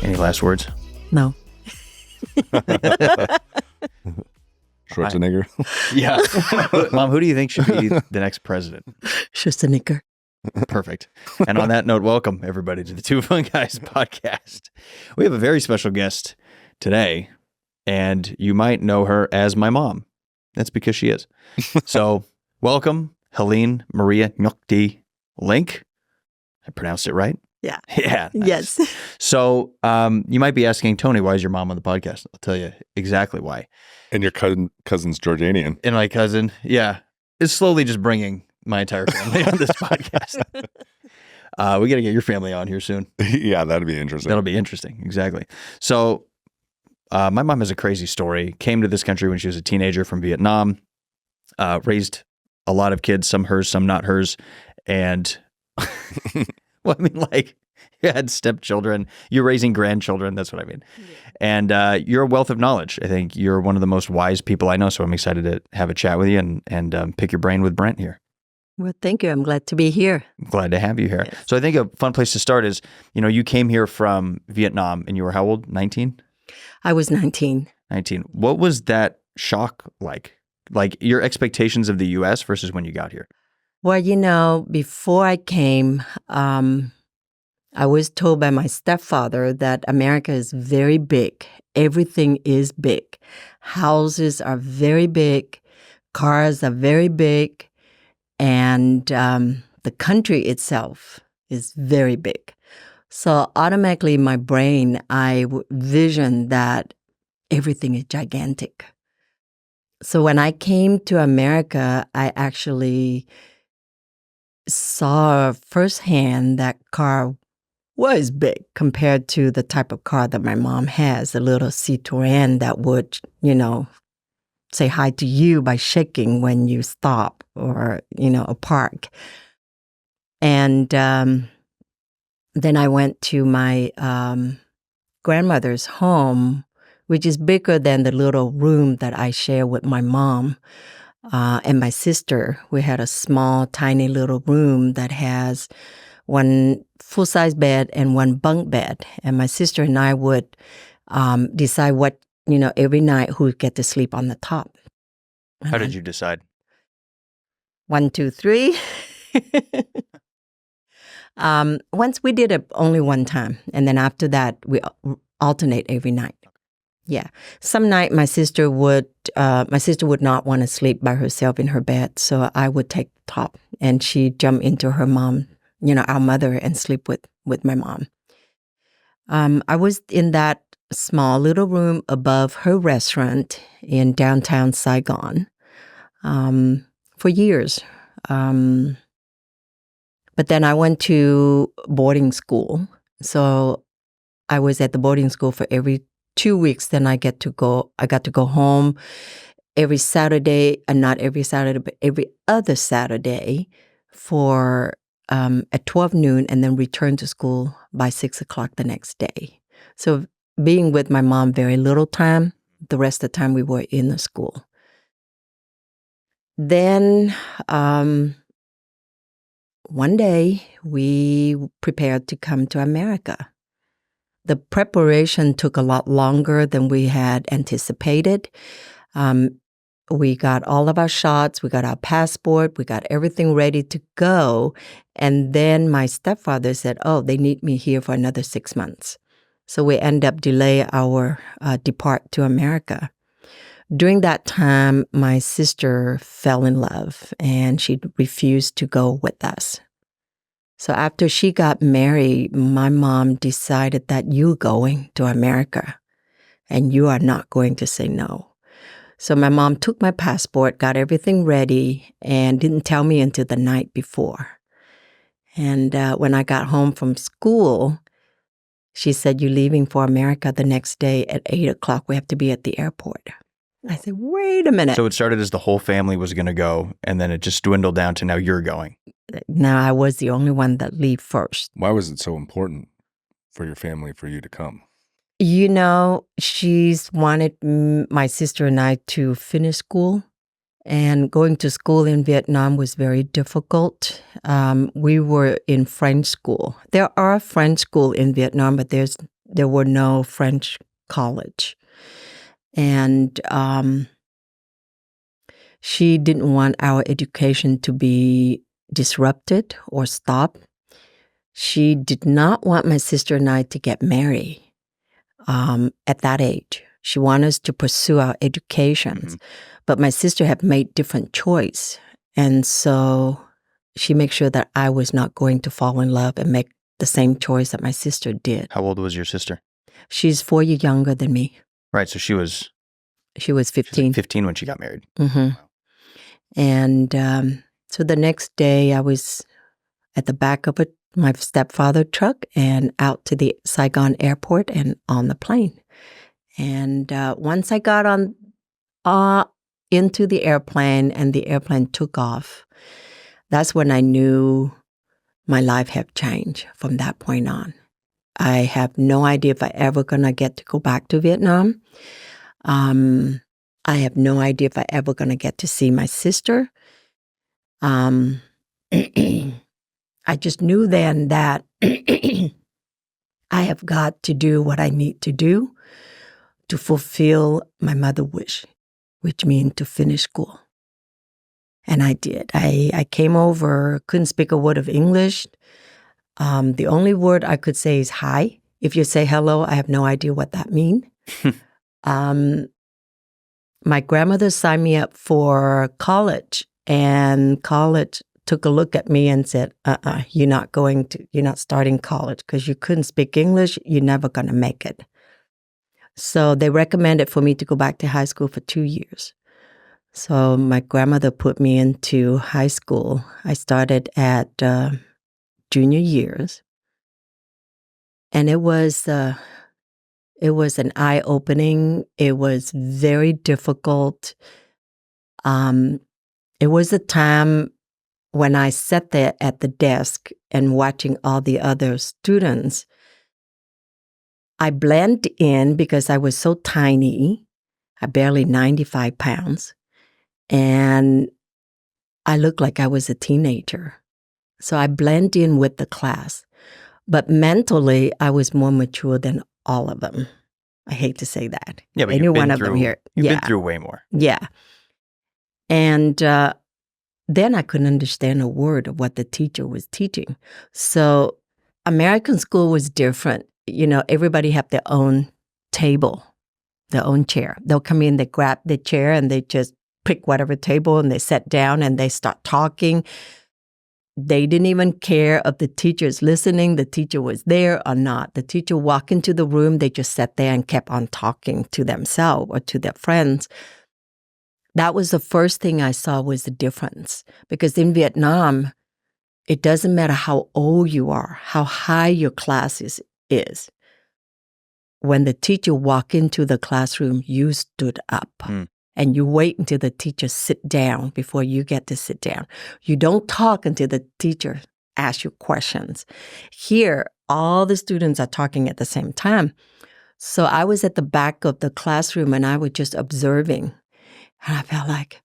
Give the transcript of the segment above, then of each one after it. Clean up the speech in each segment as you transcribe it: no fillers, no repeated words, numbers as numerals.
Any last words? No. Schwarzenegger. Yeah. Mom, who do you think should be the next president? Schwarzenegger. Perfect. And on that note, welcome everybody to the Two Fun Guys podcast. We have a very special guest today, and you might know her as my mom. That's because she is. So welcome, Helene Maria Linck. I pronounced it right? Yeah. Yeah. Nice. Yes. So you might be asking, Tony, why is your mom on the podcast? I'll tell you exactly why. And your cousin's Jordanian. And my cousin, yeah, is slowly just bringing my entire family on this podcast. We got to get your family on here soon. Yeah, that'd be interesting. That'll be interesting. Exactly. So my mom has a crazy story. Came to this country when she was a teenager from Vietnam, raised a lot of kids, some hers, some not hers. And well, I mean, like, you had stepchildren, you're raising grandchildren. That's what I mean. Yeah. And you're a wealth of knowledge. I think you're one of the most wise people I know. So I'm excited to have a chat with you and pick your brain with Brent here. Well, thank you. I'm glad to be here. I'm glad to have you here. Yes. So I think a fun place to start is, you came here from Vietnam and you were how old? 19? I was 19. 19. What was that shock like? Like your expectations of the U.S. versus when you got here? Well, before I came, I was told by my stepfather that America is very big. Everything is big. Houses are very big. Cars are very big. And the country itself is very big. So automatically in my brain, I visioned that everything is gigantic. So when I came to America, I actually saw firsthand that car was big compared to the type of car that my mom has, a little Citroen that would, say hi to you by shaking when you stop or, a park. And then I went to my grandmother's home, which is bigger than the little room that I share with my mom and my sister. We had a small, tiny little room that has one full-size bed and one bunk bed. And my sister and I would decide what, every night who would get to sleep on the top. How did you decide? 1, 2, 3. Once we did it only one time. And then after that, we alternate every night. Yeah. Some night my sister would not want to sleep by herself in her bed. So I would take the top and she'd jump into her mom, our mother, and sleep with my mom. I was in that small little room above her restaurant in downtown Saigon for years. But then I went to boarding school. So I was at the boarding school for every 2 weeks. Then I got to go home every Saturday, and not every Saturday, but every other Saturday for at 12 noon, and then return to school by 6 o'clock the next day. So being with my mom very little time, the rest of the time we were in the school. Then one day we prepared to come to America. The preparation took a lot longer than we had anticipated. We got all of our shots, we got our passport, we got everything ready to go. And then my stepfather said, they need me here for another 6 months. So we end up delay our depart to America. During that time, my sister fell in love and she refused to go with us. So after she got married, my mom decided that you're going to America and you are not going to say no. So my mom took my passport, got everything ready, and didn't tell me until the night before. And when I got home from school, she said, you're leaving for America the next day at 8 o'clock. We have to be at the airport. I said, wait a minute. So it started as the whole family was going to go, and then it just dwindled down to now you're going. Now I was the only one that leave first. Why was it so important for your family for you to come? She's wanted my sister and I to finish school. And going to school in Vietnam was very difficult. We were in French school. There are French school in Vietnam, but there's There were no French college. And she didn't want our education to be disrupted or stopped. She did not want my sister and I to get married at that age. She wanted us to pursue our educations. But my sister had made different choice. And so she made sure that I was not going to fall in love and make the same choice that my sister did. How old was your sister? She's 4 years younger than me. Right. So she was 15. 15 when she got married. Mm-hmm. And so the next day I was at the back of my stepfather's truck and out to the Saigon airport and on the plane. And once I got on into the airplane and the airplane took off, that's when I knew my life had changed from that point on. I have no idea if I ever gonna get to go back to Vietnam. I have no idea if I ever gonna get to see my sister. I just knew then that I have got to do what I need to do to fulfill my mother's wish, which means to finish school. And I did. I came over, couldn't speak a word of English. The only word I could say is hi. If you say hello, I have no idea what that means. My grandmother signed me up for college, and college took a look at me and said, you're not starting college because you couldn't speak English. You're never going to make it. So they recommended for me to go back to high school for 2 years. So my grandmother put me into high school. I started at junior years. And it was an eye-opening. It was very difficult. It was a time when I sat there at the desk and watching all the other students. I blended in because I was so tiny. I barely 95 pounds. And I looked like I was a teenager. So I blended in with the class. But mentally, I was more mature than all of them. I hate to say that. Yeah, but Any one of them here. You've been through way more. Yeah. And then I couldn't understand a word of what the teacher was teaching. So American school was different. You know, everybody have their own table, their own chair. They'll come in, they grab the chair, and they just pick whatever table, and they sit down, and they start talking. They didn't even care if the teacher's listening, the teacher was there or not. The teacher walked into the room, they just sat there and kept on talking to themselves or to their friends. That was the first thing I saw was the difference. Because in Vietnam, it doesn't matter how old you are, how high your class is. When the teacher walked into the classroom, you stood up. And you wait until the teacher sit down before you get to sit down. You don't talk until the teacher asks you questions. Here, all the students are talking at the same time. So I was at the back of the classroom and I was just observing. And I felt like,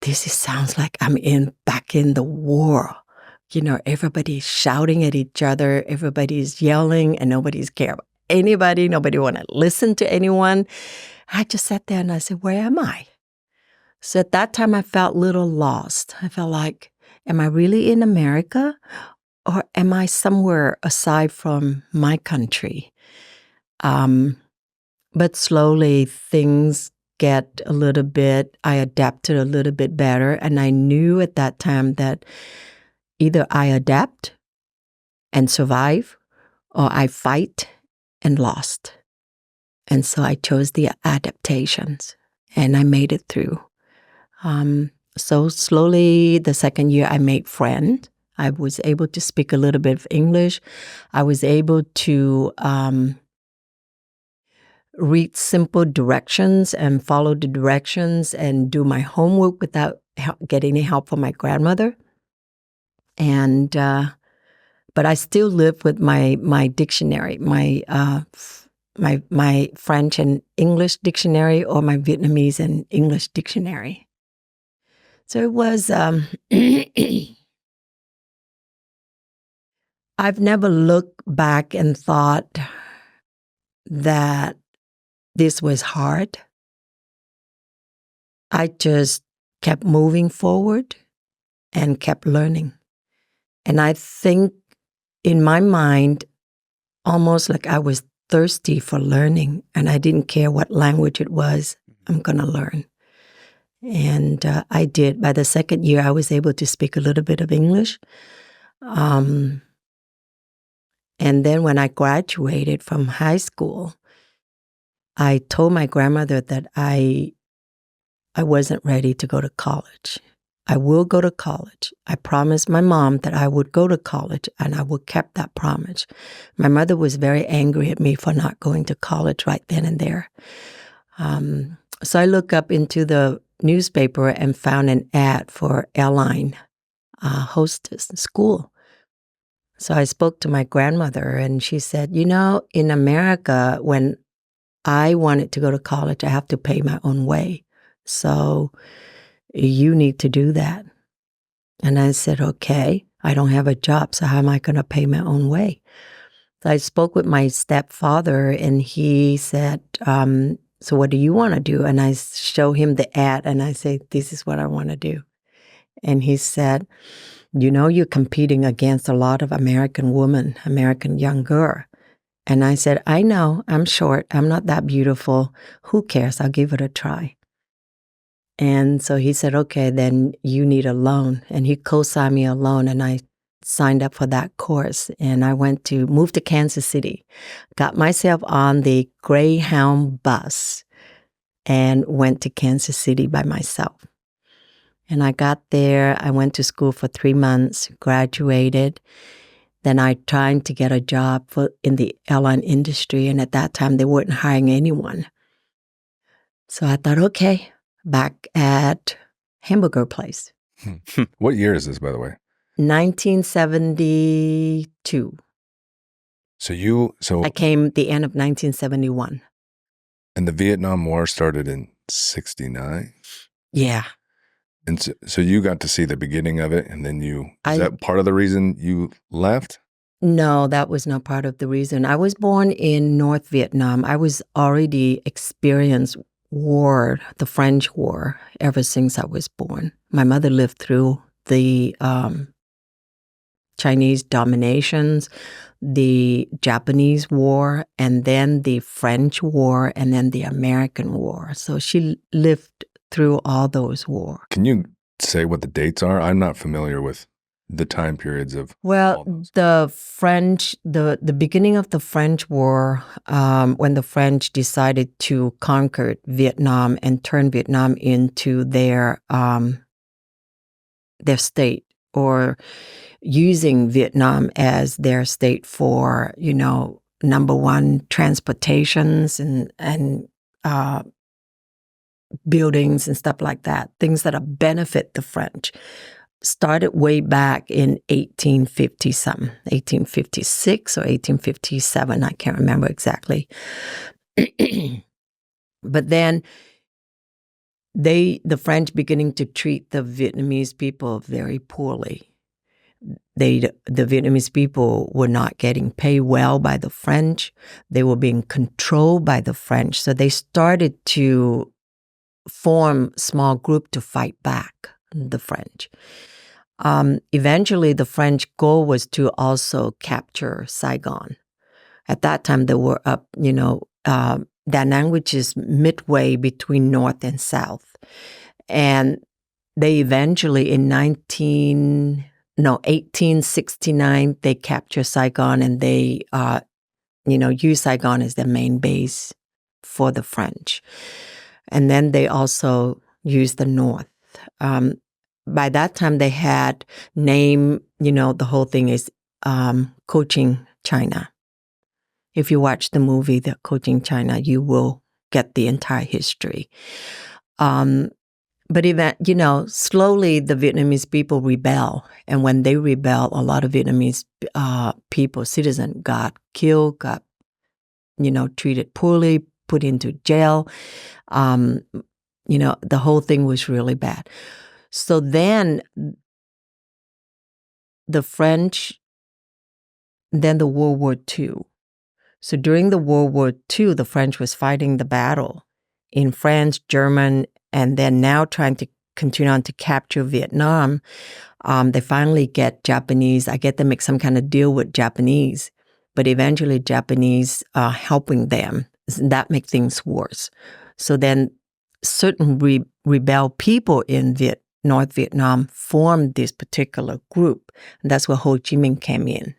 sounds like I'm back in the war. You know, everybody's shouting at each other, everybody's yelling, and nobody's care about anybody. Nobody want to listen to anyone. I just sat there and I said, where am I? So at that time, I felt a little lost. I felt like, am I really in America? Or am I somewhere aside from my country? But slowly things get I adapted a little bit better. And I knew at that time that either I adapt and survive, or I fight and lost. And so I chose the adaptations, and I made it through. So slowly, the second year, I made friends. I was able to speak a little bit of English. I was able to read simple directions and follow the directions and do my homework without getting any help from my grandmother. And but I still live with my dictionary, my French and English dictionary, or my Vietnamese and English dictionary. So it was I've never looked back and thought that this was hard. I just kept moving forward and kept learning. And I think in my mind, almost like I was thirsty for learning, and I didn't care what language it was, I'm going to learn. And I did. By the second year, I was able to speak a little bit of English. And then when I graduated from high school, I told my grandmother that I wasn't ready to go to college. I will go to college. I promised my mom that I would go to college, and I would keep that promise. My mother was very angry at me for not going to college right then and there. So I looked up into the newspaper and found an ad for airline hostess school. So I spoke to my grandmother, and she said, in America, when I wanted to go to college, I have to pay my own way. So you need to do that. And I said, okay, I don't have a job, so how am I going to pay my own way? So I spoke with my stepfather, and he said, so what do you want to do? And I show him the ad, and I say, this is what I want to do. And he said, you're competing against a lot of American women, American young girl. And I said, I know, I'm short, I'm not that beautiful. Who cares? I'll give it a try. And so he said, okay, then you need a loan. And he co-signed me a loan, and I signed up for that course. And I moved to Kansas City, got myself on the Greyhound bus, and went to Kansas City by myself. And I got there, I went to school for 3 months, graduated. Then I tried to get a job in the airline industry, and at that time they weren't hiring anyone. So I thought, okay, back at hamburger place. What year is this, by the way? 1972. So I came the end of 1971. And the Vietnam War started in 1969? Yeah. And so you got to see the beginning of it, and then is that part of the reason you left? No, that was not part of the reason. I was born in North Vietnam. I was already experienced war, the French War, ever since I was born. My mother lived through the Chinese dominations, the Japanese War, and then the French War, and then the American War. So she lived through all those wars. Can you say what the dates are? I'm not familiar with the time periods of Well, the French, the beginning of the French War, when the French decided to conquer Vietnam and turn Vietnam into their state, or using Vietnam as their state for, number one, transportations and buildings and stuff like that, things that benefit the French. Started way back in 1850-something, 1856 or 1857, I can't remember exactly. But then the French beginning to treat the Vietnamese people very poorly. The Vietnamese people were not getting paid well by the French. They were being controlled by the French. So they started to form small group to fight back the French. Eventually, the French goal was to also capture Saigon. At that time, they were up, Da Nang, which is midway between North and South. And they eventually, in 1869, they captured Saigon, and they, used Saigon as their main base for the French. And then they also used the North. By that time, they had the whole thing is Coaching China. If you watch the movie, The Coaching China, you will get the entire history. But slowly the Vietnamese people rebel. And when they rebel, a lot of Vietnamese citizens got killed, got, treated poorly, put into jail. The whole thing was really bad. So then the French then the World War II. So during the World War II, the French was fighting the battle in France, German, and then now trying to continue on to capture Vietnam. They finally get Japanese. I get to make some kind of deal with Japanese, but eventually Japanese helping them. That makes things worse. So then certain rebel people in North Vietnam formed this particular group. And that's where Ho Chi Minh came in.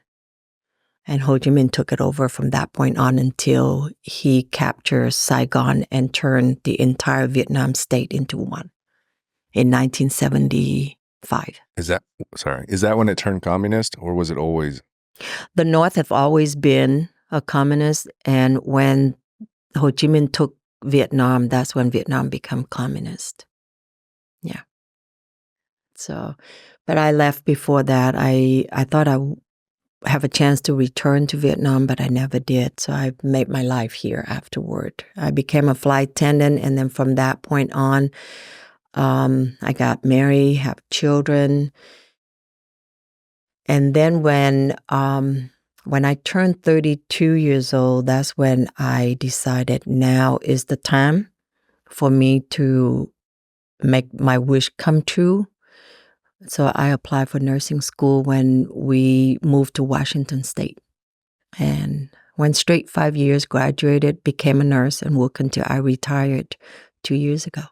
And Ho Chi Minh took it over from that point on until he captured Saigon and turned the entire Vietnam state into one in 1975. Is that when it turned communist, or was it always? The North have always been a communist, and when Ho Chi Minh took Vietnam, that's when Vietnam became communist. Yeah. So, but I left before that. I thought I have a chance to return to Vietnam, but I never did. So I made my life here afterward. I became a flight attendant, and then from that point on, I got married, have children. And then when I turned 32 years old, that's when I decided now is the time for me to make my wish come true. So I applied for nursing school when we moved to Washington State and went straight 5 years, graduated, became a nurse, and worked until I retired 2 years ago.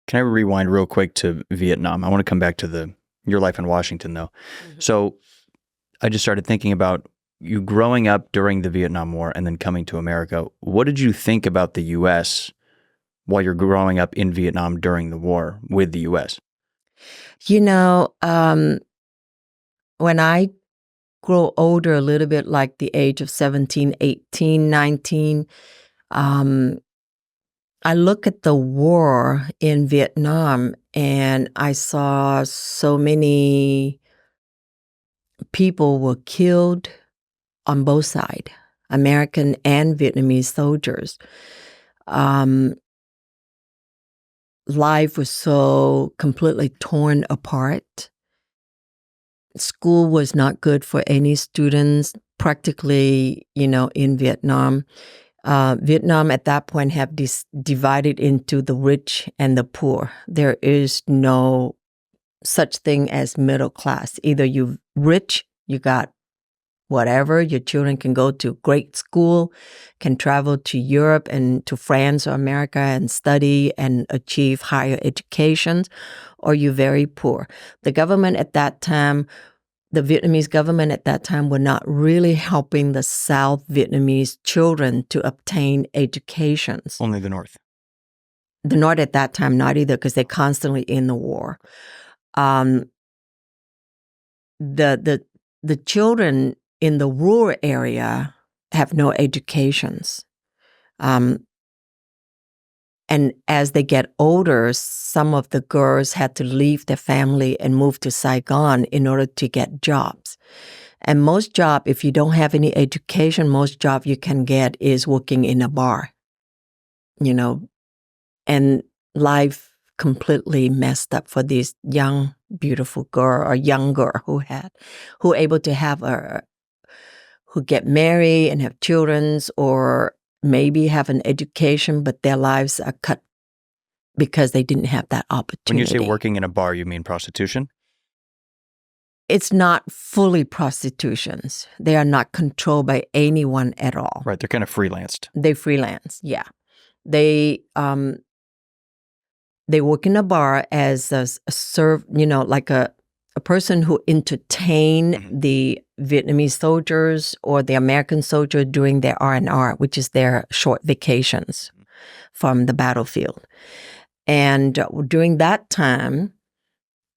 Can I rewind real quick to Vietnam? I want to come back to your life in Washington, though. Mm-hmm. So I just started thinking about you growing up during the Vietnam War and then coming to America. What did you think about the U.S. while you're growing up in Vietnam during the war with the U.S.? You know, when I grow older, a little bit like the age of 17, 18, 19, I look at the war in Vietnam and I saw so many people were killed on both sides, American and Vietnamese soldiers. Life was so completely torn apart. School was not good for any students, practically, in Vietnam. Vietnam at that point have divided into the rich and the poor. There is no such thing as middle class. Either you rich, you got whatever, your children can go to great school, can travel to Europe and to France or America and study and achieve higher education, or you're very poor. The government at that time, the Vietnamese government at that time were not really helping the South Vietnamese children to obtain educations. Only the North. The North at that time, not either, because they're constantly in the war. The children in the rural area have no educations. And as they get older, some of the girls had to leave their family and move to Saigon in order to get jobs. And most job, if you don't have any education, most job you can get is working in a bar, and life completely messed up for this young, beautiful girl or young girl who able to have who get married and have children, or maybe have an education, but their lives are cut because they didn't have that opportunity. When you say working in a bar, you mean prostitution? It's not fully prostitutions. They are not controlled by anyone at all. Right, they're kind of freelanced. They freelance, yeah. They work in a bar as a serve, like a person who entertain the Vietnamese soldiers or the American soldier during their R&R, which is their short vacations from the battlefield. And during that time,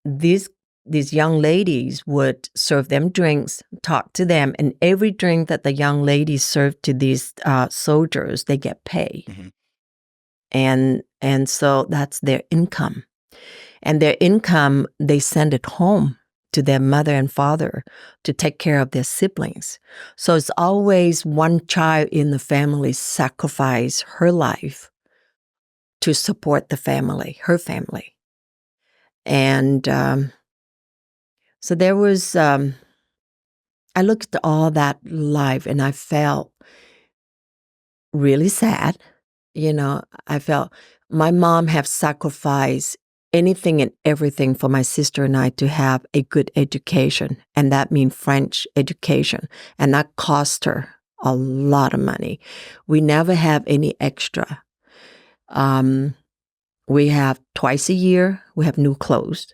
these young ladies would serve them drinks, talk to them, and every drink that the young ladies served to these soldiers, they get paid. Mm-hmm. And so that's their income. And their income, they send it home to their mother and father to take care of their siblings. So it's always one child in the family sacrifice her life to support the family, her family. And so there was I looked at all that life and I felt really sad. I felt my mom have sacrificed anything and everything for my sister and I to have a good education. And that means French education. And that cost her a lot of money. We never have any extra. We have twice a year, we have new clothes.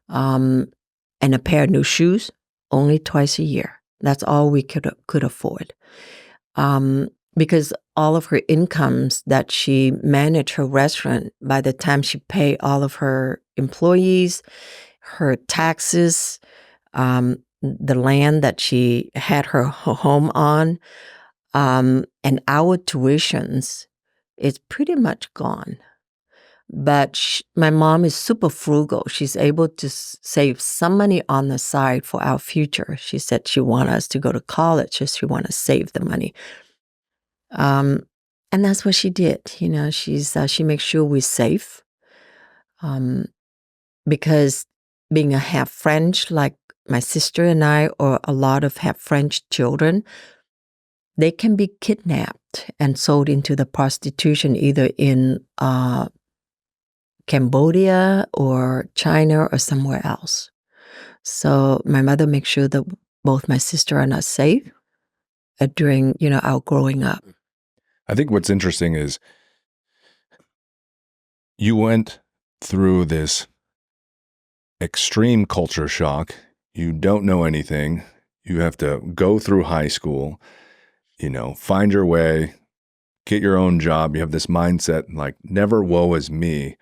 And a pair of new shoes, only twice a year. That's all we could afford. Because all of her incomes that she managed her restaurant, by the time she paid all of her employees, her taxes, the land that she had her home on, and our tuitions, it's pretty much gone. But my mom is super frugal. She's able to save some money on the side for our future. She said she wants us to go to college, she wants to save the money. And that's what she did. She makes sure we're safe. Because being a half French, like my sister and I, or a lot of half French children, they can be kidnapped and sold into the prostitution either in Cambodia or China or somewhere else. So my mother makes sure that both my sister and I are safe during, our growing up. I think what's interesting is you went through this extreme culture shock. You don't know anything. You have to go through high school, find your way, get your own job. You have this mindset like never woe is me.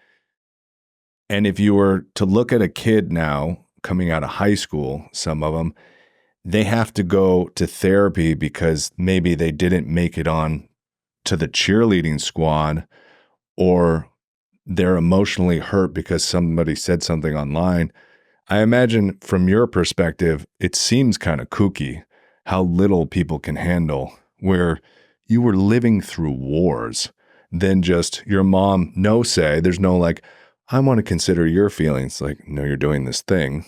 And if you were to look at a kid now coming out of high school, some of them, they have to go to therapy because maybe they didn't make it on to the cheerleading squad, or they're emotionally hurt because somebody said something online. I imagine from your perspective, it seems kind of kooky how little people can handle, where you were living through wars, then just your mom, no say, there's no like, I want to consider your feelings. Like, no, you're doing this thing,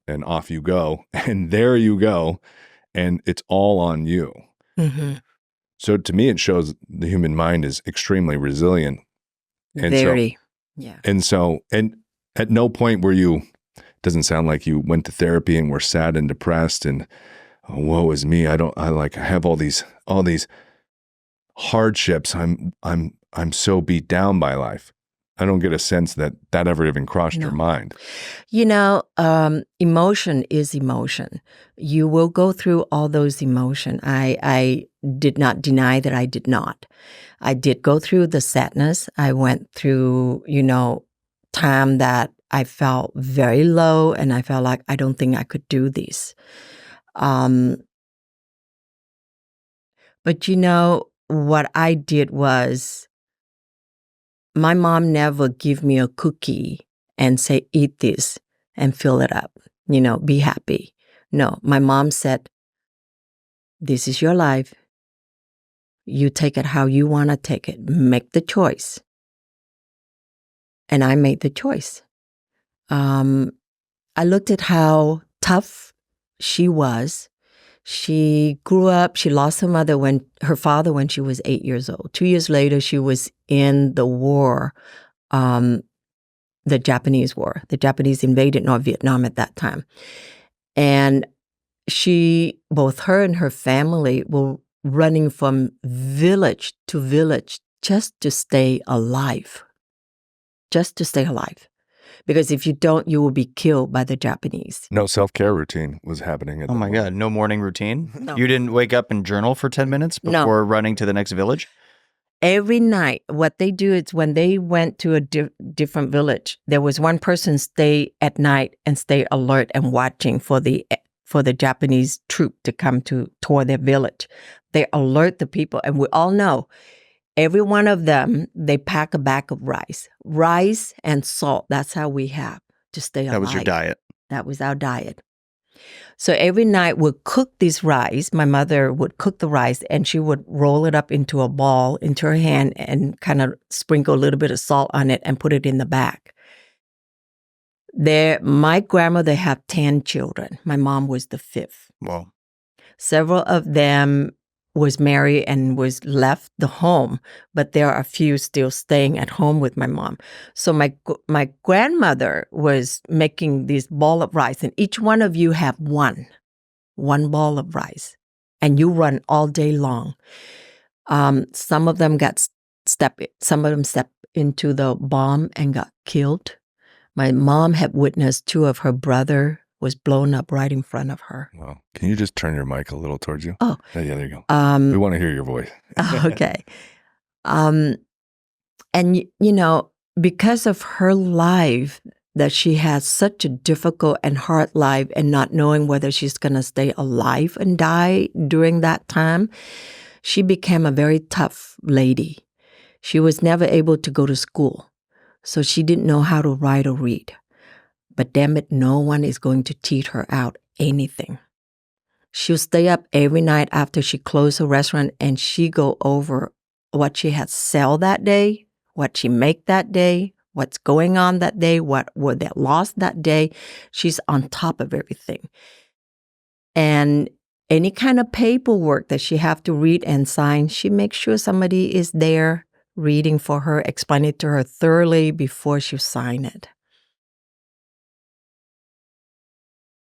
and off you go. And there you go. And it's all on you. Mm-hmm. So to me, it shows the human mind is extremely resilient. And Very, yeah. And at no point were you, doesn't sound like you went to therapy and were sad and depressed and, oh, woe is me. I have all these hardships. I'm so beat down by life. I don't get a sense that ever even crossed your mind. Emotion is emotion. You will go through all those emotions. I did not deny that I did not. I did go through the sadness. I went through, time that I felt very low and I felt like I don't think I could do this. But what I did was, my mom never give me a cookie and say, eat this and fill it up, be happy. No, my mom said, this is your life. You take it how you want to take it. Make the choice. And I made the choice. I looked at how tough she was. She grew up, she lost her father when she was 8 years old. 2 years later, she was in the war, the Japanese war. The Japanese invaded North Vietnam at that time. And both her and her family were running from village to village just to stay alive. Just to stay alive. Because if you don't, you will be killed by the Japanese. No self-care routine was happening. Oh my God, no morning routine? No. You didn't wake up and journal for 10 minutes before running to the next village? Every night, what they do is when they went to a different village, there was one person stay at night and stay alert and watching for the Japanese troop to come toward their village. They alert the people, and we all know, every one of them, they pack a bag of rice and salt. That's how we have to stay alive. That was your diet. That was our diet. So every night we'd cook this rice. My mother would cook the rice and she would roll it up into a ball into her hand and kind of sprinkle a little bit of salt on it and put it in the bag. My grandmother had 10 children. My mom was the 5th. Wow. Several of them was married and was left the home, but there are a few still staying at home with my mom. So my grandmother was making this ball of rice, and each one of you have one ball of rice, and you run all day long. Some of them stepped into the bomb and got killed. My mom had witnessed 2 of her brother was blown up right in front of her. Wow. Can you just turn your mic a little towards you? Oh. Yeah, there you go. We want to hear your voice. Okay. And, because of her life, that she had such a difficult and hard life and not knowing whether she's going to stay alive and die during that time, she became a very tough lady. She was never able to go to school, so she didn't know how to write or read. But damn it, no one is going to teach her out anything. She'll stay up every night after she closed her restaurant, and she go over what she had sell that day, what she make that day, what's going on that day, what were they lost that day. She's on top of everything. And any kind of paperwork that she have to read and sign, she makes sure somebody is there reading for her, explain it to her thoroughly before she sign it.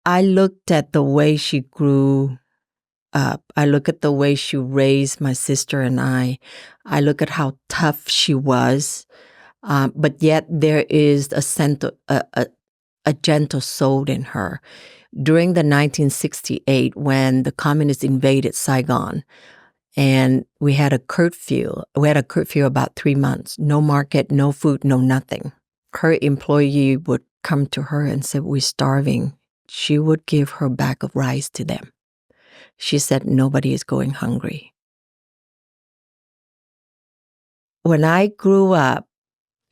I looked at the way she grew up. I look at the way she raised my sister and I. I look at how tough she was, but yet there is a gentle soul in her. During the 1968, when the communists invaded Saigon, and we had a curfew about 3 months. No market, no food, no nothing. Her employee would come to her and say, "We're starving." She would give her bag of rice to them. She said, "Nobody is going hungry." When I grew up,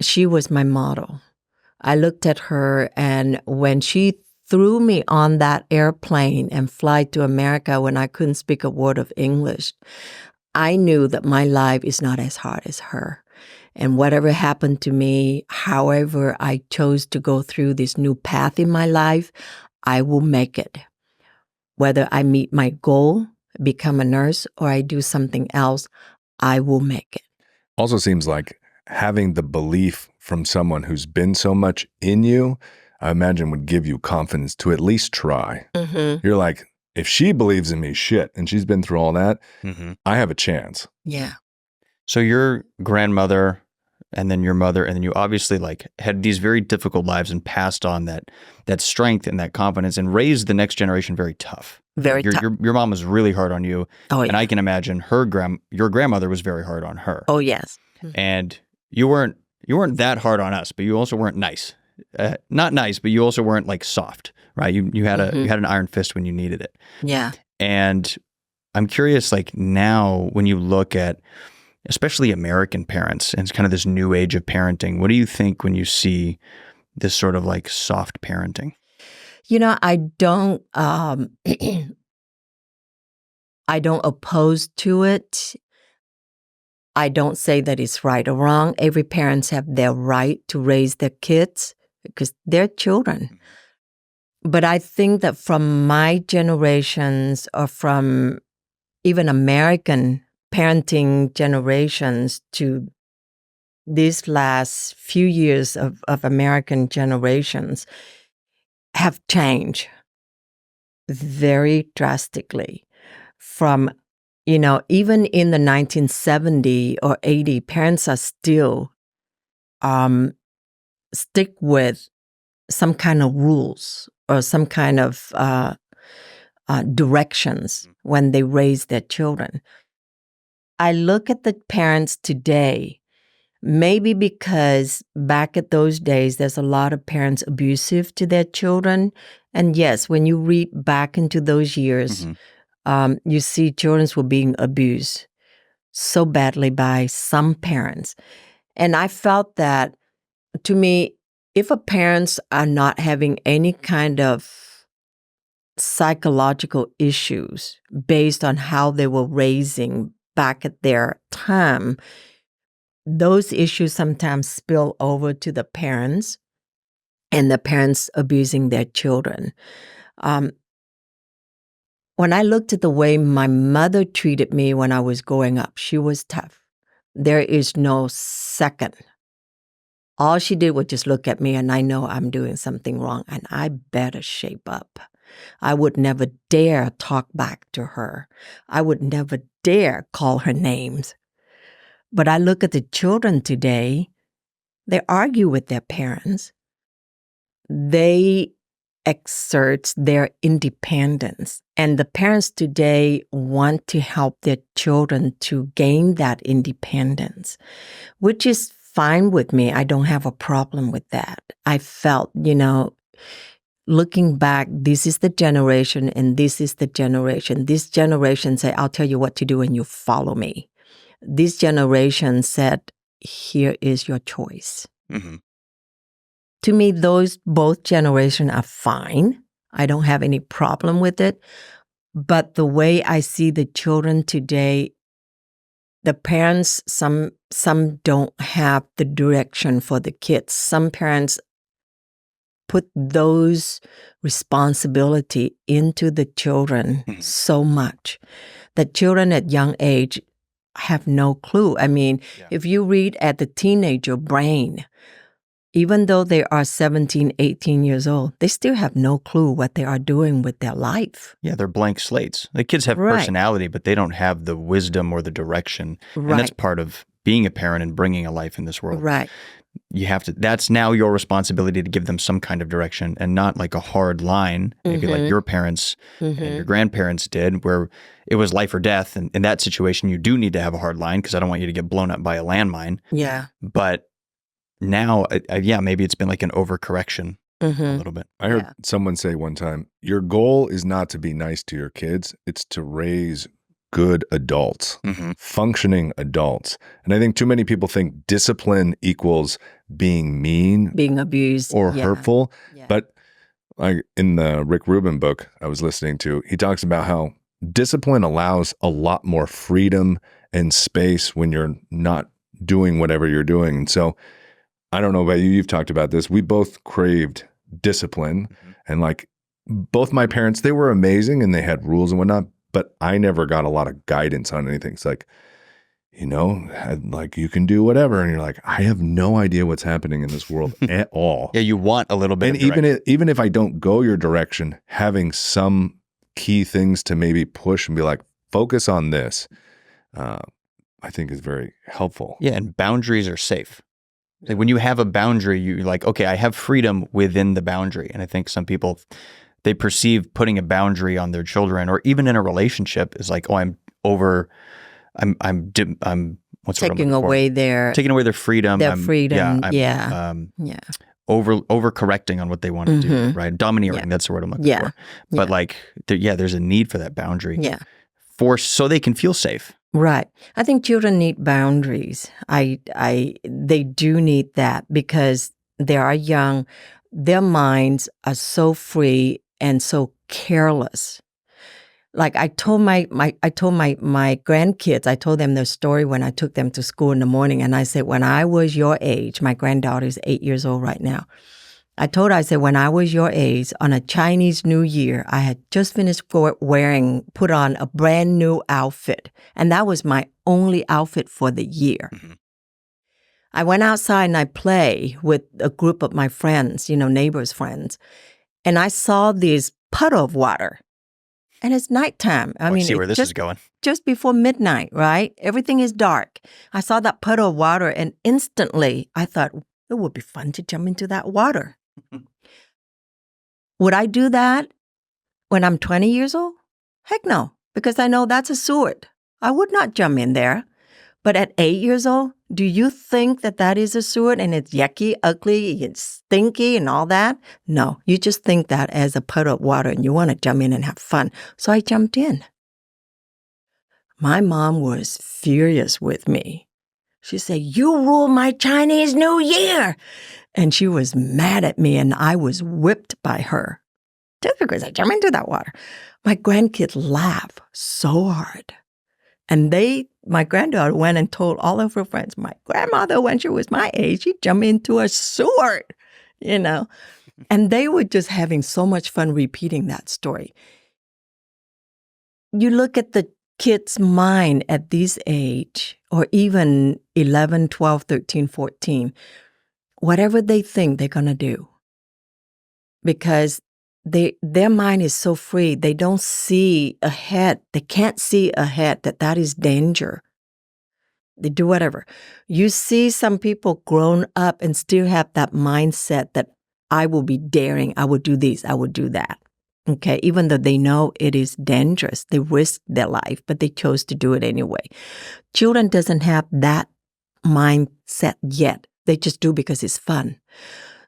she was my model. I looked at her, and when she threw me on that airplane and fly to America when I couldn't speak a word of English, I knew that my life is not as hard as her. And whatever happened to me, however I chose to go through this new path in my life, I will make it. Whether I meet my goal, become a nurse, or I do something else, I will make it. Also seems like having the belief from someone who's been so much in you, I imagine would give you confidence to at least try. Mm-hmm. You're like, if she believes in me, shit, and she's been through all that, Mm-hmm. I have a chance. Yeah. So your grandmother and then your mother, and then you obviously had these very difficult lives and passed on that strength and that confidence and raised the next generation very tough. Very tough. Your mom was really hard on you. Oh, yeah. And I can imagine your grandmother was very hard on her. Oh, yes. And you weren't that hard on us, but you also weren't nice. Not nice, but you also weren't soft, right? You had an iron fist when you needed it. Yeah. And I'm curious, now when you look at especially American parents and it's kind of this new age of parenting, what do you think when you see this sort of soft parenting? I don't I don't oppose to it. I don't say that it's right or wrong. Every parents have their right to raise their kids because they're children. But I think that from my generations or from even American parenting generations to these last few years of American generations have changed very drastically. From, even in the 1970 or 80, parents are still stick with some kind of rules or some kind of directions when they raise their children. I look at the parents today, maybe because back at those days, there's a lot of parents abusive to their children. And yes, when you read back into those years, you see children were being abused so badly by some parents. And I felt that, to me, if a parents are not having any kind of psychological issues based on how they were raising back at their time, those issues sometimes spill over to the parents and the parents abusing their children. when I looked at the way my mother treated me when I was growing up, she was tough. There is no second. All she did was just look at me, and I know I'm doing something wrong, and I better shape up. I would never dare talk back to her. I would never dare call her names. But I look at the children today, they argue with their parents. They exert their independence. And the parents today want to help their children to gain that independence, which is fine with me. I don't have a problem with that. I felt, looking back, this is the generation and this is the generation. This generation say, I'll tell you what to do and you follow me. This generation said, here is your choice. Mm-hmm. To me, both generations are fine. I don't have any problem with it. But the way I see the children today, the parents, some don't have the direction for the kids. Some parents put those responsibility into the children so much that children at young age have no clue. I mean, if you read at the teenager brain, even though they are 17, 18 years old, they still have no clue what they are doing with their life. Yeah, they're blank slates. The kids have personality, but they don't have the wisdom or the direction. Right. And that's part of being a parent and bringing a life in this world. Right. You have to, that's now your responsibility to give them some kind of direction and not like a hard line, maybe like your parents and your grandparents did, where it was life or death. And in that situation, you do need to have a hard line because I don't want you to get blown up by a landmine. Yeah. But now, maybe it's been like an overcorrection a little bit. I heard someone say one time, your goal is not to be nice to your kids. It's to raise good adults, functioning adults. And I think too many people think discipline equals being mean, being abused, or hurtful. Yeah. But like in the Rick Rubin book I was listening to, he talks about how discipline allows a lot more freedom and space when you're not doing whatever you're doing. And so I don't know about you, you've talked about this. We both craved discipline. And like both my parents, they were amazing and they had rules and whatnot, but I never got a lot of guidance on anything. It's like, like you can do whatever. And you're like, I have no idea what's happening in this world at all. Yeah, you want a little bit and of direction. even if I don't go your direction, having some key things to maybe push and be like, focus on this, I think is very helpful. Yeah, and boundaries are safe. Like when you have a boundary, you're like, okay, I have freedom within the boundary. And I think some people, they perceive putting a boundary on their children or even in a relationship is like, oh, I'm what's taking away their freedom. Overcorrecting on what they want to do, right? Domineering, that's the word I'm looking for. But like, there's a need for that boundary. Yeah. So they can feel safe. Right. I think children need boundaries. They do need that because they are young. Their minds are so free and so careless. Like I told my grandkids, I told them their story when I took them to school in the morning. And I said, when I was your age, my granddaughter is 8 years old right now. I said, when I was your age, on a Chinese New Year, I had just finished put on a brand new outfit. And that was my only outfit for the year. I went outside and I played with a group of my friends, neighbors' friends. And I saw this puddle of water. And it's nighttime. I see where this is going. Just before midnight, right? Everything is dark. I saw that puddle of water and instantly I thought, it would be fun to jump into that water. Would I do that when I'm 20 years old? Heck no, because I know that's a sword. I would not jump in there. But at 8 years old, do you think that is a sword and it's yucky, ugly, it's stinky and all that? No, you just think that as a puddle of water and you want to jump in and have fun. So I jumped in. My mom was furious with me. She said, you rule my Chinese New Year. And she was mad at me and I was whipped by her. Just because I jumped into that water. My grandkids laughed so hard. And my granddaughter went and told all of her friends, my grandmother, when she was my age, she jumped into a sword, And they were just having so much fun repeating that story. you look at the kid's mind at this age, or even 11, 12, 13, 14, whatever they think they're going to do. Because their mind is so free, they don't see ahead. They can't see ahead that is danger. They do whatever. You see some people grown up and still have that mindset that I will be daring, I will do this, I will do that. Okay, even though they know it is dangerous, they risk their life, but they chose to do it anyway. Children doesn't have that mindset yet. They just do because it's fun.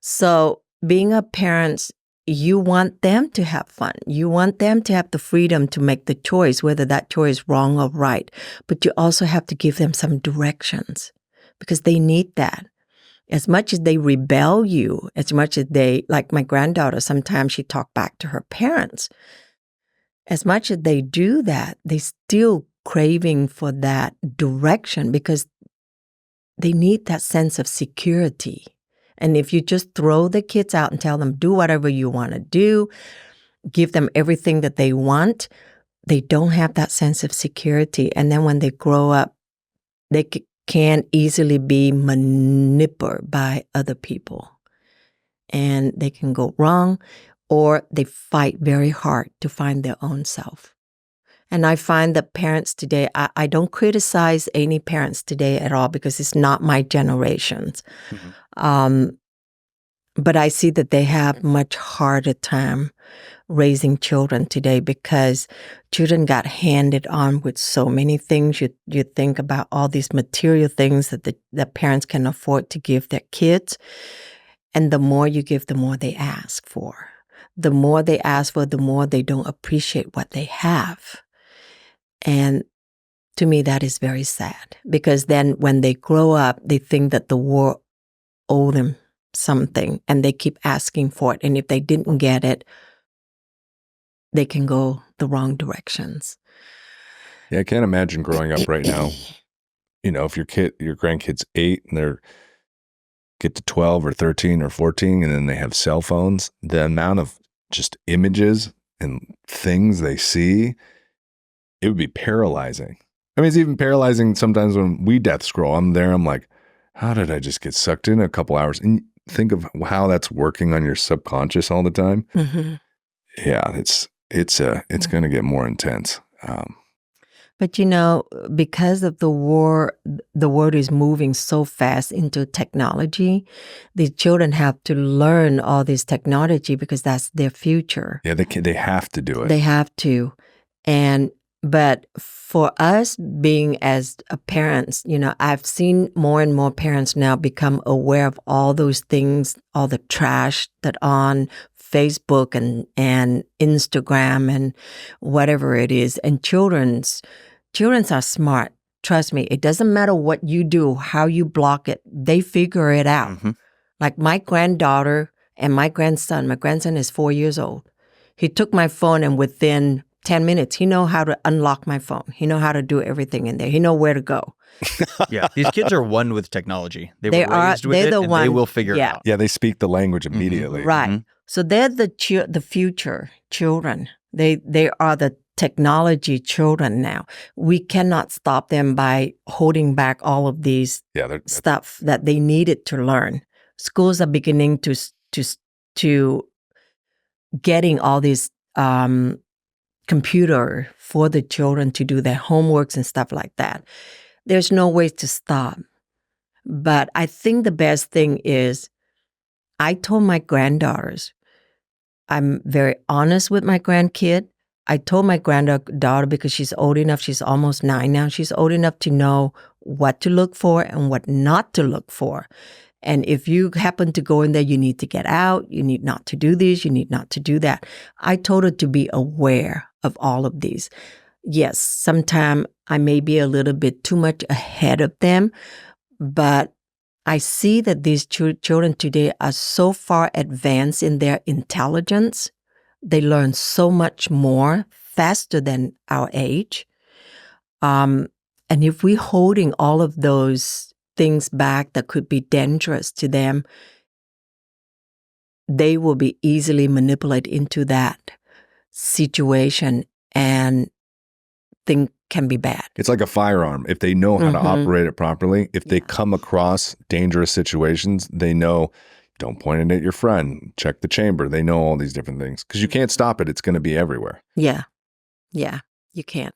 So being a parent, you want them to have fun. You want them to have the freedom to make the choice, whether that choice is wrong or right. But you also have to give them some directions because they need that. As much as they rebel you, as much as they, like my granddaughter, sometimes she talked back to her parents. As much as they do that, they still craving for that direction because they need that sense of security. And if you just throw the kids out and tell them, do whatever you want to do, give them everything that they want, they don't have that sense of security. And then when they grow up, they can easily be manipulated by other people. And they can go wrong, or they fight very hard to find their own self. And I find that parents today, I don't criticize any parents today at all because it's not my generations. Mm-hmm. But I see that they have much harder time raising children today because children got handed on with so many things. You think about all these material things that the parents can afford to give their kids. And the more you give, the more they ask for. The more they ask for, the more they don't appreciate what they have. And to me, that is very sad because then when they grow up, they think that the war owed them something and they keep asking for it. And if they didn't get it, they can go the wrong directions. Yeah, I can't imagine growing up right now. You know, if your grandkid's 8 and they're get to 12 or 13 or 14 and then they have cell phones, the amount of just images and things they see, it would be paralyzing. I mean, it's even paralyzing sometimes when we death scroll. I'm there, I'm like, how did I just get sucked in a couple hours? And think of how that's working on your subconscious all the time. Mm-hmm. Yeah, it's going to get more intense. But you know, because of the war, the world is moving so fast into technology. The children have to learn all this technology because that's their future. Yeah, they have to do it. They have to. But for us being as parents, you know, I've seen more and more parents now become aware of all those things, all the trash that on Facebook and Instagram and whatever it is. And children are smart. Trust me, it doesn't matter what you do, how you block it, they figure it out. Mm-hmm. Like my granddaughter and my grandson is 4 years old. He took my phone and within 10 minutes, he know how to unlock my phone. He know how to do everything in there. He know where to go. Yeah, these kids are one with technology. They were raised with it, and they will figure it out. Yeah, they speak the language immediately. Mm-hmm. Right. Mm-hmm. So they're the future children. They are the technology children now. We cannot stop them by holding back all of these stuff that they needed to learn. Schools are beginning to getting all these computer for the children to do their homeworks and stuff like that. There's no way to stop. But I think the best thing is I told my granddaughters, I'm very honest with my grandkid. I told my granddaughter because she's old enough, she's almost 9 now, she's old enough to know what to look for and what not to look for. And if you happen to go in there, you need to get out, you need not to do this, you need not to do that. I told her to be aware of all of these. Yes, sometimes I may be a little bit too much ahead of them, but I see that these children today are so far advanced in their intelligence. They learn so much more faster than our age. And if we're holding all of those things back that could be dangerous to them, they will be easily manipulated into that situation. And thing can be bad. It's like a firearm. If they know how to Mm-hmm. operate it properly, if they come across dangerous situations, they know, don't point it at your friend, check the chamber. They know all these different things because you can't stop it. It's going to be everywhere. Yeah. You can't.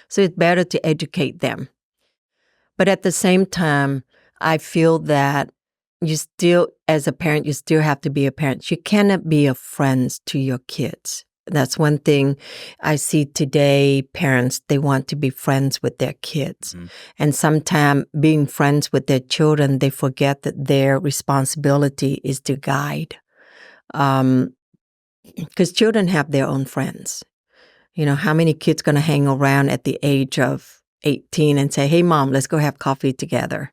So it's better to educate them. But at the same time, I feel that you still, as a parent, you still have to be a parent. You cannot be a friend to your kids. That's one thing I see today. Parents, they want to be friends with their kids. Mm-hmm. And sometimes being friends with their children, they forget that their responsibility is to guide. Because children have their own friends. You know, how many kids going to hang around at the age of 18 and say, hey, Mom, let's go have coffee together?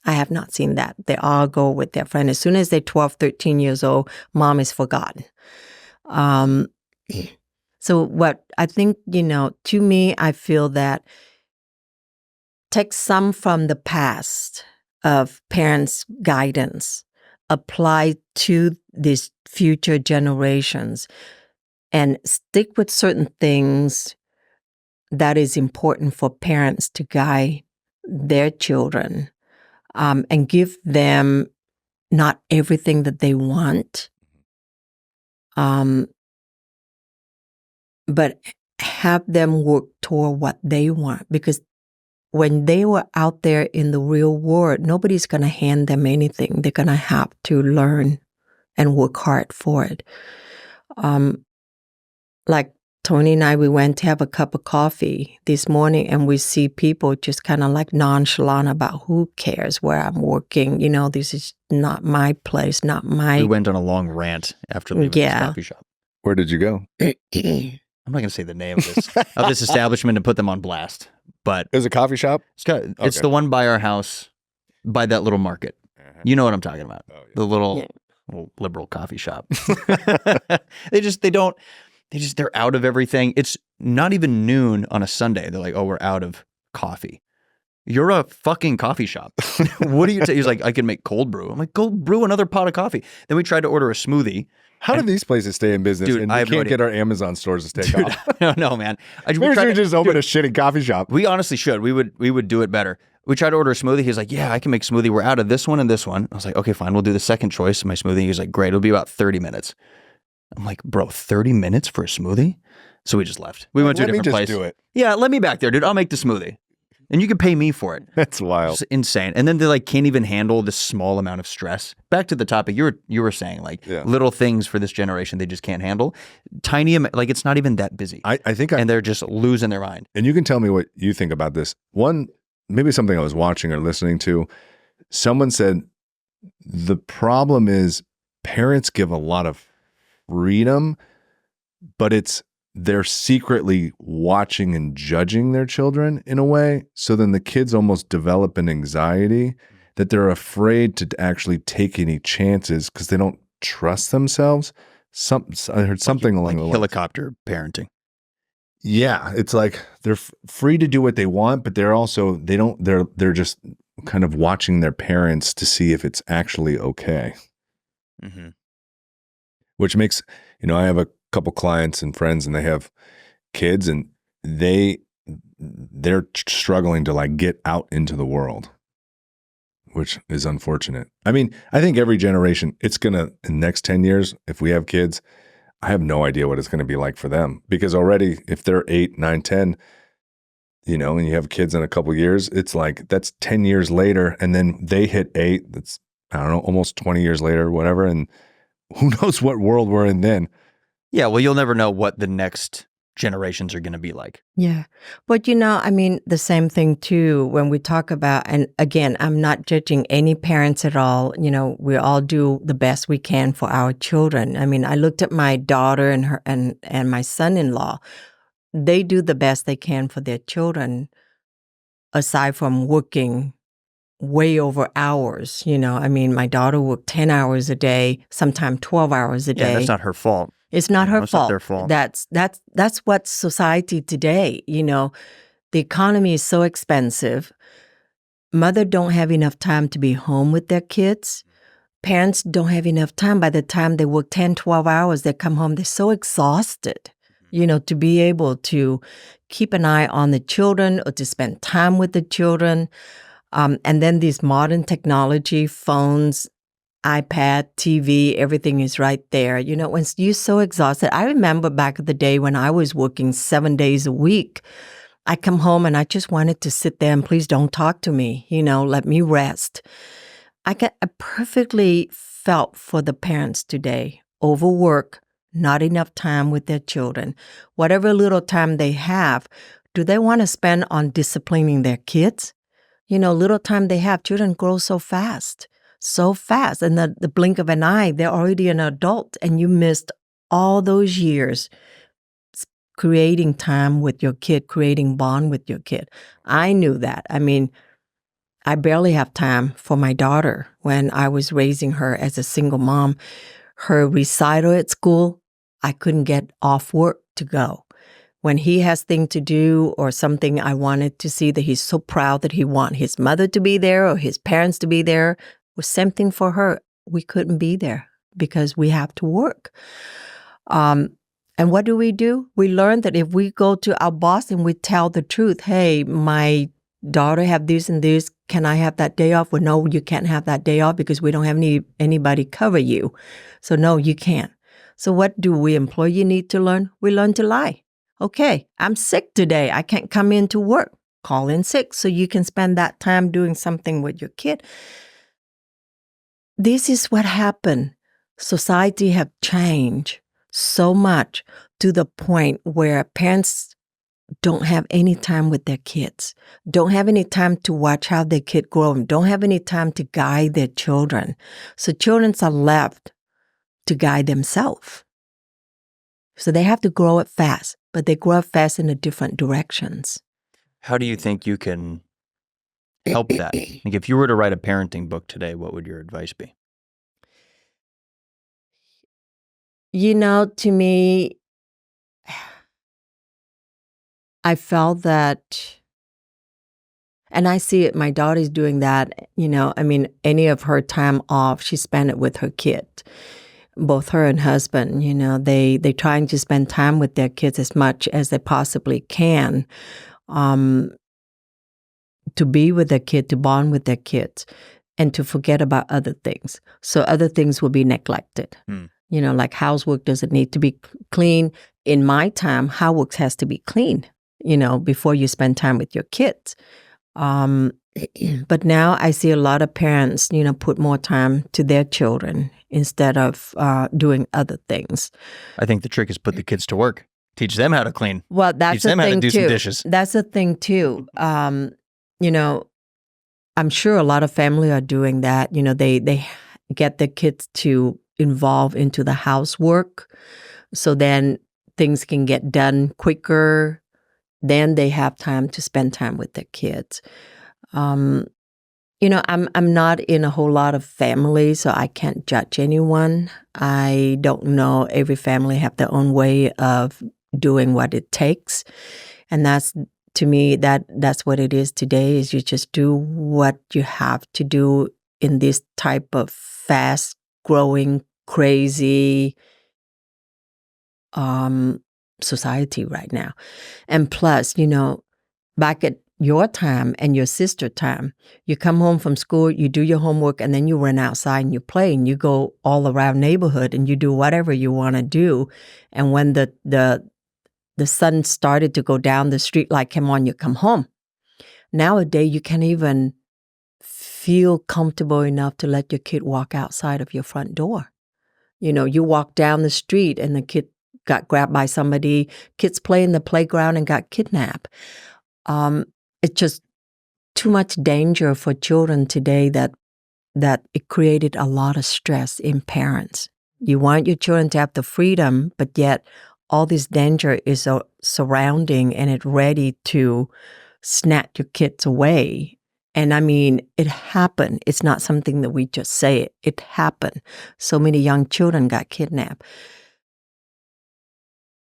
I have not seen that. They all go with their friend. As soon as they're 12, 13 years old, Mom is forgotten. So what I think, to me, I feel that take some from the past of parents' guidance, apply to these future generations, and stick with certain things that is important for parents to guide their children, and give them not everything that they want, but have them work toward what they want. Because when they were out there in the real world, nobody's going to hand them anything. They're going to have to learn and work hard for it. Like Tony and I, we went to have a cup of coffee this morning, and we see people just kind of like nonchalant about who cares where I'm working. This is not my place, not my... We went on a long rant after leaving this coffee shop. Where did you go? I'm not going to say the name of this establishment and put them on blast, but It was a coffee shop? it's the one by our house, by that little market. You know what I'm talking about. Oh, yeah. The little liberal coffee shop. They're out of everything. It's not even noon on a Sunday. They're like, oh, we're out of coffee. You're a fucking coffee shop. What do you say? He's like, I can make cold brew. I'm like, go brew another pot of coffee. Then we tried to order a smoothie. How do these places stay in business? Dude, and I we have no can't idea. get our Amazon stores to stay off. I don't know, man. Maybe we should just open a shitty coffee shop. We honestly should. We would do it better. We tried to order a smoothie. He's like, yeah, I can make a smoothie. We're out of this one and this one. I was like, okay, fine. We'll do the second choice of my smoothie. He's like, great. It'll be about 30 minutes. I'm like, bro, 30 minutes for a smoothie? So we just left. We went to a different place. Let me just do it. Yeah, let me back there, dude. I'll make the smoothie. And you can pay me for it. That's wild. It's insane. And then they can't even handle this small amount of stress. Back to the topic you were saying, little things for this generation they just can't handle. Tiny, it's not even that busy. I think and they're just losing their mind. And you can tell me what you think about this. One, maybe something I was watching or listening to, someone said the problem is parents give a lot of freedom, but they're secretly watching and judging their children in a way. So then the kids almost develop an anxiety that they're afraid to actually take any chances because they don't trust themselves. I heard something along the lines. Helicopter parenting. Yeah, it's like they're free to do what they want, but they're just kind of watching their parents to see if it's actually okay. Mm-hmm. Which makes, I have a couple clients and friends, and they have kids, and they're struggling to get out into the world, which is unfortunate. I mean, I think every generation, it's gonna, in the next 10 years, if we have kids, I have no idea what it's going to be like for them, because already if they're 8, 9, 10, and you have kids in a couple years, it's like that's 10 years later, and then they hit 8. That's, I don't know, almost 20 years later, whatever, and who knows what world we're in then. Yeah, well, you'll never know what the next generations are going to be like. Yeah. But, the same thing too, when we talk about, and again, I'm not judging any parents at all. We all do the best we can for our children. I looked at my daughter and her and my son-in-law. They do the best they can for their children, aside from working way over hours. My daughter worked 10 hours a day, sometimes 12 hours a day. Yeah, that's not her fault. It's not her fault. Not their fault. That's what society today, the economy is so expensive. Mother don't have enough time to be home with their kids. Parents don't have enough time. By the time they work 10, 12 hours, they come home, they're so exhausted. to be able to keep an eye on the children or to spend time with the children. And then these modern technology, phones, iPad, TV, everything is right there. When you're so exhausted, I remember back in the day when I was working 7 days a week, I come home and I just wanted to sit there and please don't talk to me, let me rest. I perfectly felt for the parents today. Overwork, not enough time with their children. Whatever little time they have, do they want to spend on disciplining their kids? Little time they have, children grow so fast. In the blink of an eye, they're already an adult, and you missed all those years creating time with your kid, creating bond with your kid. I knew that. I mean, I barely have time for my daughter when I was raising her as a single mom. Her recital at school, I couldn't get off work to go. When he has things to do or something I wanted to see that he's so proud that he wants his mother to be there or his parents to be there, was same thing for her. We couldn't be there because we have to work. And what do? We learn that if we go to our boss and we tell the truth, hey, my daughter have this and this, can I have that day off? Well, no, you can't have that day off because we don't have anybody cover you. So no, you can't. So what do we employ? You need to learn. We learn to lie. Okay, I'm sick today. I can't come into work. Call in sick so you can spend that time doing something with your kid. This is what happened. Society have changed so much to the point where parents don't have any time with their kids, don't have any time to watch how their kid grow, don't have any time to guide their children. So children are left to guide themselves. So they have to grow up fast, but they grow up fast in the different directions. How do you think you can help that? Like if you were to write a parenting book today, what would your advice be? To me, I felt that, and I see it, my daughter's doing that, any of her time off, she spent it with her kid. Both her and husband, they trying to spend time with their kids as much as they possibly can, to be with their kid, to bond with their kids, and to forget about other things. So other things will be neglected. Like housework doesn't need to be clean. In my time, housework has to be clean, before you spend time with your kids. But now I see a lot of parents, put more time to their children instead of doing other things. I think the trick is put the kids to work. Teach them how to clean. Well, that's Teach them the how to thing do too. some dishes. That's the thing too. I'm sure a lot of family are doing that. They get their kids to involve into the housework, so then things can get done quicker. Then they have time to spend time with their kids. I'm not in a whole lot of families, so I can't judge anyone. I don't know. Every family have their own way of doing what it takes, and that's, to me, that's what it is today. Is you just do what you have to do in this type of fast-growing, crazy society right now. And plus, back at your time and your sister time, you come home from school, you do your homework, and then you run outside and you play and you go all around neighborhood and you do whatever you want to do. And when the sun started to go down, the street light came on, you come home. Nowadays, you can't even feel comfortable enough to let your kid walk outside of your front door. You walk down the street and the kid got grabbed by somebody. Kids play in the playground and got kidnapped. It's just too much danger for children today that it created a lot of stress in parents. You want your children to have the freedom, but yet all this danger is surrounding and it's ready to snatch your kids away. And I mean, it happened. It's not something that we just say it. It happened. So many young children got kidnapped.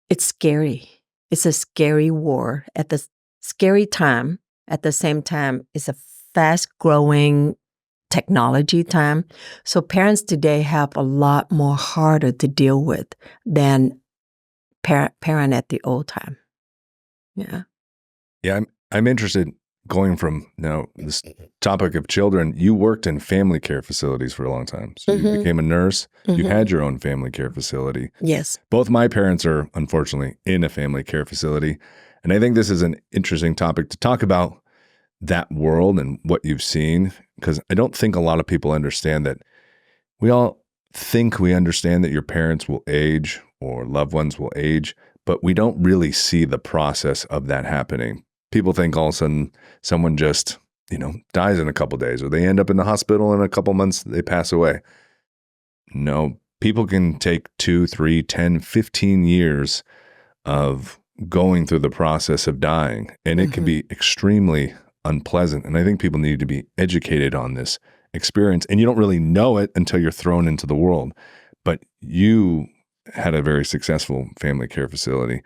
It's scary. It's a scary war. At the scary time, at the same time, it's a fast-growing technology time. So parents today have a lot more harder to deal with than parent at the old time. Yeah. Yeah, I'm interested going from now this topic of children. You worked in family care facilities for a long time. So you became a nurse. You had your own family care facility. Yes. Both my parents are unfortunately in a family care facility. And I think this is an interesting topic to talk about, that world and what you've seen, because I don't think a lot of people understand that. We all think we understand that your parents will age or loved ones will age, but we don't really see the process of that happening. People think all of a sudden someone just, dies in a couple days, or they end up in the hospital in a couple months, they pass away. No, people can take 2, 3, 10, 15 years of going through the process of dying, and it can be extremely unpleasant. And I think people need to be educated on this experience, and you don't really know it until you're thrown into the world. But you had a very successful family care facility.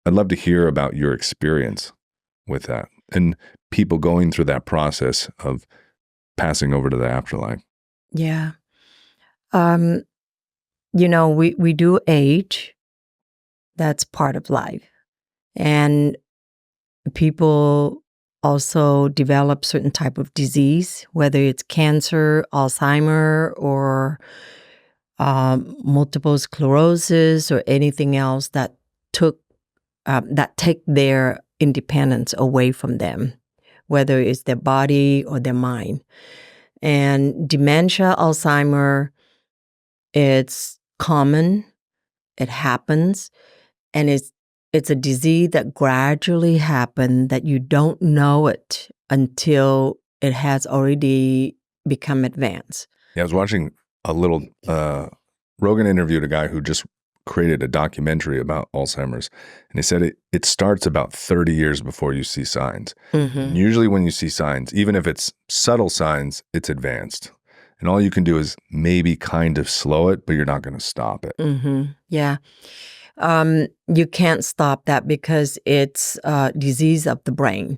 I'd love to hear about your experience with that and people going through that process of passing over to the afterlife. Yeah. We do age. That's part of life. And people also develop certain type of disease, whether it's cancer, Alzheimer, or multiple sclerosis, or anything else that take their independence away from them, whether it's their body or their mind. And dementia, Alzheimer, it's common, it happens, and it's a disease that gradually happens that you don't know it until it has already become advanced. Yeah, I was watching a little Rogan interviewed a guy who just created a documentary about Alzheimer's, and he said it starts about 30 years before you see signs. And usually when you see signs, even if it's subtle signs, it's advanced. And all you can do is maybe kind of slow it, but you're not going to stop it. Yeah. You can't stop that because it's a disease of the brain.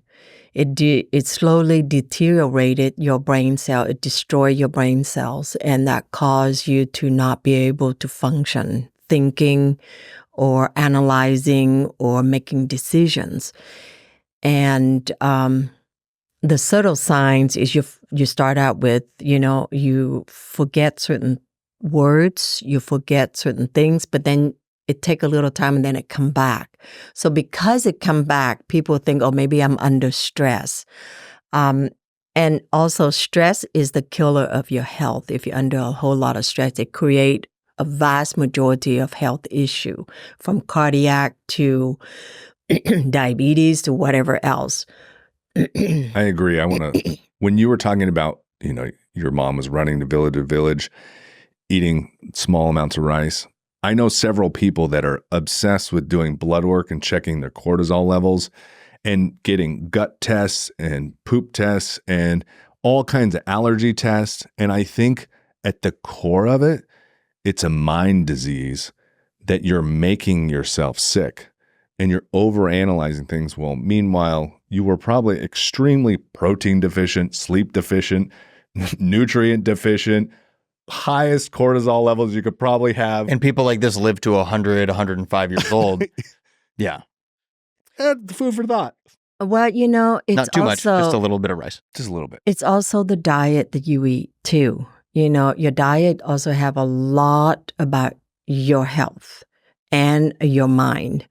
It slowly deteriorated your brain cell. It destroyed your brain cells, and that caused you to not be able to function, thinking or analyzing or making decisions. And the subtle signs is you start out with, you forget certain words, you forget certain things, but then it take a little time and then it come back. So because it come back, people think, oh, maybe I'm under stress. And also stress is the killer of your health. If you're under a whole lot of stress, it create a vast majority of health issue, from cardiac to diabetes to whatever else. I agree. When you were talking about, your mom was running the village to village, eating small amounts of rice. I know several people that are obsessed with doing blood work and checking their cortisol levels and getting gut tests and poop tests and all kinds of allergy tests. And I think at the core of it, it's a mind disease that you're making yourself sick and you're overanalyzing things. Well, meanwhile, you were probably extremely protein deficient, sleep deficient, nutrient deficient, highest cortisol levels you could probably have. And people like this live to 100, 105 years old. Yeah. Food for thought. Well, it's not too much, also, just a little bit of rice. Just a little bit. It's also the diet that you eat too. Your diet also have a lot about your health and your mind.